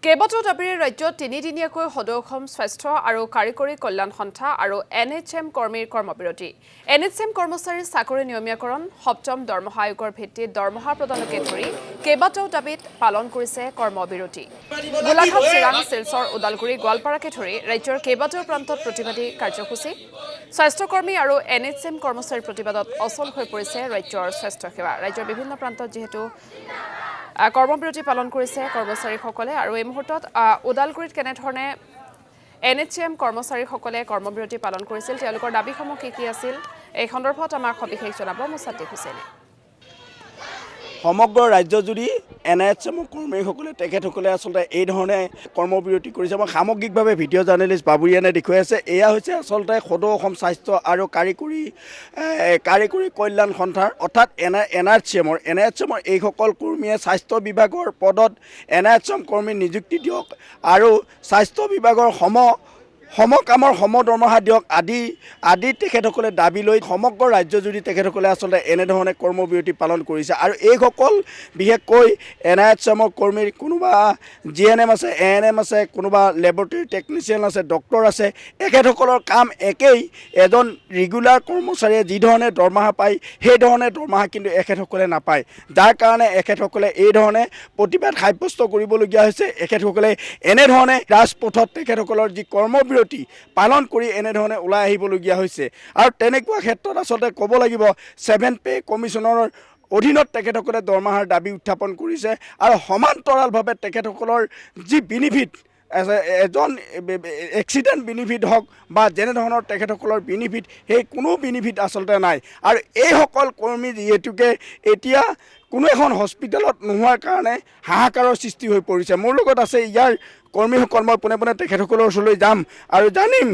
কেইবাটাও দাবীৰে ৰাজ্যত তিনিদিনীয়াকৈ সদৌ অসম স্বাস্থ্য আৰু কাৰিকৰী কল্যাণ সন্থা আৰু NHM কৰ্মীৰ কৰ্মবিৰতি NHM কৰ্মচাৰীৰ চাকৰি নিয়মীয়াকৰণ সপ্তম দৰমহা আয়োগৰ ভিত্তিত দৰমহা প্ৰদানকে ধৰি কেইবাটাও দাবীত পালন কৰিছে কৰ্মবিৰতি গোলাঘাট চিৰাং শিলচৰ ওদালগুৰি গোৱালপাৰাকে ধৰি ৰাজ্যৰ কেইবাটাও প্ৰান্তত প্ৰতিবাদী কাৰ্যসূচী স্বাস্থ্যকৰ্মী আৰু NHM কৰ্মচাৰীৰ প্ৰতিবাদত অচল হৈ পৰিছে ৰাজ্যৰ স্বাস্থ্য সেৱা ৰাজ্যৰ বিভিন্ন প্ৰান্তত যেহেতু কৰ্মবিৰতি পালন কৰিছে কৰ্মচাৰীসকলে আৰু এই মুহূৰ্তত ওদালগুৰিত কেনেধৰণে NHM কৰ্মচাৰীসকলে কৰ্মবিৰতি পালন কৰিছিল তেওঁলোকৰ দাবীসমূহ কি আছিল এই সন্দৰ্ভত আমাক সবিশেষ জনাব মুছাদ্দিক হুছেইনে সমগ্ৰ ৰাজ্যজুৰি NHM কৰ্মীসকলে তেখেতসকলে আচলতে এই ধৰণে কৰ্মবিৰতি কৰিছে মই সামগ্ৰিকভাৱে ভিডিঅ' জাৰ্নেলিষ্ট বাবুৰিয়ানে দেখুৱাই আছে এয়া হৈছে আচলতে সদৌ অসম স্বাস্থ্য আৰু কাৰিকৰী কল্যাণ সন্থাৰ অৰ্থাৎ NHM এইসকল কৰ্মীয়ে স্বাস্থ্য বিভাগৰ পদত NHM কৰ্মী নিযুক্তি দিয়ক আৰু স্বাস্থ্য বিভাগৰ সমকামৰ সমদৰমহা দিয়ক আদি তেখেতসকলে দাবী লৈ সমগ্ৰ ৰাজ্যজুৰি তেখেতসকলে আচলতে এনেধৰণে কৰ্মবিৰতি পালন কৰিছে আৰু এইসকল বিশেষকৈ NHM কৰ্মীৰ কোনোবা GNM আছে ANM আছে কোনোবা লেবৰেটৰী টেকনিচিয়ান আছে ডক্টৰ আছে এখেতসকলৰ কাম একেই এজন ৰেগুলাৰ কৰ্মচাৰীয়ে যি ধৰণে দৰমহা পায় সেই ধৰণে দৰমহা কিন্তু এখেতসকলে নাপায় যাৰ কাৰণে এখেতসকলে এই ধৰণে প্ৰতিবাদ সাব্যস্ত কৰিবলগীয়া হৈছে এখেতসকলে এনেধৰণে ৰাজপথত তেখেতসকলৰ যি কৰ্মবিৰতি পালন কৰি এনেধৰণে ওলাই আহিবলগীয়া হৈছে আৰু তেনেকুৱা ক্ষেত্ৰত আচলতে ক'ব লাগিব 7 পে কমিশ্যনৰ অধীনত তেখেতসকলে দৰমহাৰ দাবী উত্থাপন কৰিছে আৰু সমান্তৰালভাৱে তেখেতসকলৰ যি বেনিফিট এজন এক্সিডেণ্ট বেনিফিট হওক বা যেনেধৰণৰ তেখেতসকলৰ বেনিফিট সেই কোনো বেনিফিট আচলতে নাই আৰু এইসকল কৰ্মী যিহেতুকে এতিয়া কোনো এখন হস্পিটেলত নোহোৱাৰ কাৰণে হাহাকাৰৰ সৃষ্টি হৈ পৰিছে মোৰ লগত আছে ইয়াৰ কৰ্মীসকল মই পোনে পোনে তেখেতসকলৰ ওচৰলৈ যাম আৰু জানিম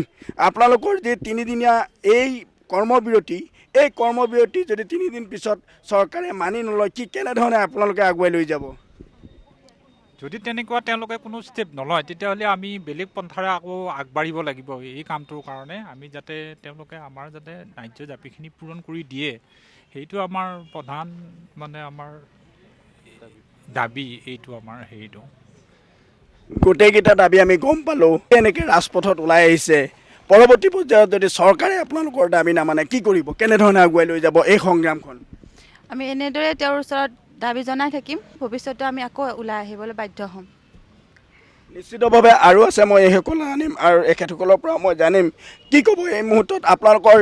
আপোনালোকৰ যি তিনিদিনীয়া এই কৰ্মবিৰতি যদি 3 দিন পিছত চৰকাৰে মানি নলয় কি কেনেধৰণে আপোনালোকে আগুৱাই লৈ যাব যদি তেনেকুৱা তেওঁলোকে কোনো ষ্টেপ নলয় তেতিয়াহ'লে আমি বেলেগ পন্থাৰে আকৌ আগবাঢ়িব লাগিব এই কামটোৰ কাৰণে আমি যাতে তেওঁলোকে আমাৰ যাতে ন্যায্য দাবীখিনি পূৰণ কৰি দিয়ে সেইটো আমাৰ প্ৰধান মানে আমাৰ দাবী এইটো আমাৰ হেৰিটো গোটেইকেইটা দাবী আমি গম পালোঁ এনেকৈ ৰাজপথত ওলাই আহিছে পৰৱৰ্তী পৰ্যায়ত যদি চৰকাৰে আপোনালোকৰ দাবী নামানে কি কৰিব কেনেধৰণে আগুৱাই লৈ যাব এই সংগ্ৰামখন আমি এনেদৰে তেওঁৰ ওচৰত দাবী জনাই থাকিম ভৱিষ্যতে আমি আকৌ ওলাই আহিবলৈ বাধ্য হ'ম নিশ্চিতভাৱে আৰু আছে মই এইসকল আনিম আৰু এখেতসকলৰ পৰা মই জানিম কি ক'ব এই মুহূৰ্তত আপোনালোকৰ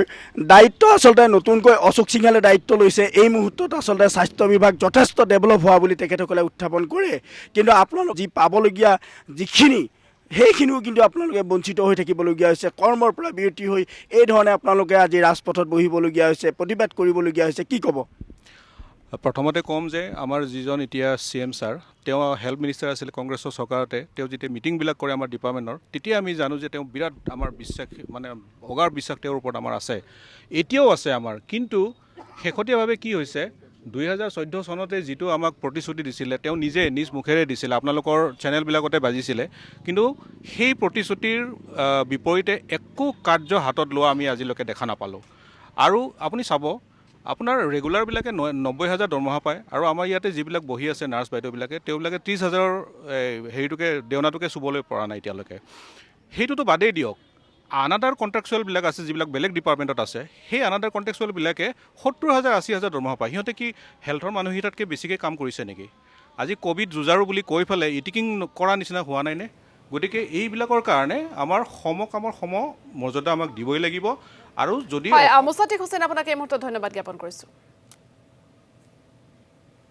দায়িত্ব আচলতে নতুনকৈ অশোক সিংহালে দায়িত্ব লৈছে এই মুহূৰ্তত আচলতে স্বাস্থ্য বিভাগ যথেষ্ট ডেভেলপ হোৱা বুলি তেখেতসকলে উত্থাপন কৰে কিন্তু আপোনালোক যি পাবলগীয়া যিখিনি সেইখিনিও কিন্তু আপোনালোকে বঞ্চিত হৈ থাকিবলগীয়া হৈছে কৰ্মৰ পৰা বিৰতি হৈ এই ধৰণে আপোনালোকে আজি ৰাজপথত বহিবলগীয়া হৈছে প্ৰতিবাদ কৰিবলগীয়া হৈছে কি ক'ব প্ৰথমতে ক'ম যে আমাৰ যিজন এতিয়া CM ছাৰ তেওঁ হেল্থ মিনিষ্টাৰ আছিল কংগ্ৰেছৰ চৰকাৰতে তেওঁ যেতিয়া মিটিংবিলাক কৰে আমাৰ ডিপাৰ্টমেণ্টৰ তেতিয়া আমি জানো যে তেওঁ বিৰাট আমাৰ বিশ্বাস মানে অগাৰ বিশ্বাস তেওঁৰ ওপৰত আমাৰ আছে এতিয়াও আছে আমাৰ কিন্তু শেহতীয়াভাৱে কি হৈছে 2014 চনতে যিটো আমাক প্ৰতিশ্ৰুতি দিছিলে তেওঁ নিজে নিজ মুখেৰে দিছিলে আপোনালোকৰ চেনেলবিলাকতে বাজিছিলে কিন্তু সেই প্ৰতিশ্ৰুতিৰ বিপৰীতে একো কাৰ্য হাতত লোৱা আমি আজিলৈকে দেখা নাপালোঁ আৰু আপুনি চাব আপোনাৰ ৰেগুলাৰবিলাকে 90,000 দৰমহা পায় আৰু আমাৰ ইয়াতে যিবিলাক বহি আছে নাৰ্ছ বাইদেউবিলাকে তেওঁবিলাকে 30,000 হেৰিটোকে দেওনাটোকে চুবলৈ পৰা নাই এতিয়ালৈকে সেইটোতো বাদেই দিয়ক আনাদাৰ কণ্ট্ৰেকচুৱেলবিলাক আছে যিবিলাক বেলেগ ডিপাৰ্টমেণ্টত আছে সেই আনাদাৰ কণ্ট্ৰেকচুৱেলবিলাকে 70,000 80,000 দৰমহা পায় সিহঁতে কি হেল্থৰ মানুহকেইটাতকৈ বেছিকৈ কাম কৰিছে নেকি আজি ক'ভিড যুঁজাৰু বুলি কৈ পেলাই ইটিকিং কৰা নিচিনা হোৱা নাইনে গতিকে এইবিলাকৰ কাৰণে আমাৰ সমকামৰ মৰ্যাদা আমাক দিবই লাগিব আৰু যদি মুছাদ্দিক হুছেইন আপোনাক এই মুহূৰ্তত ধন্যবাদ জ্ঞাপন কৰিছোঁ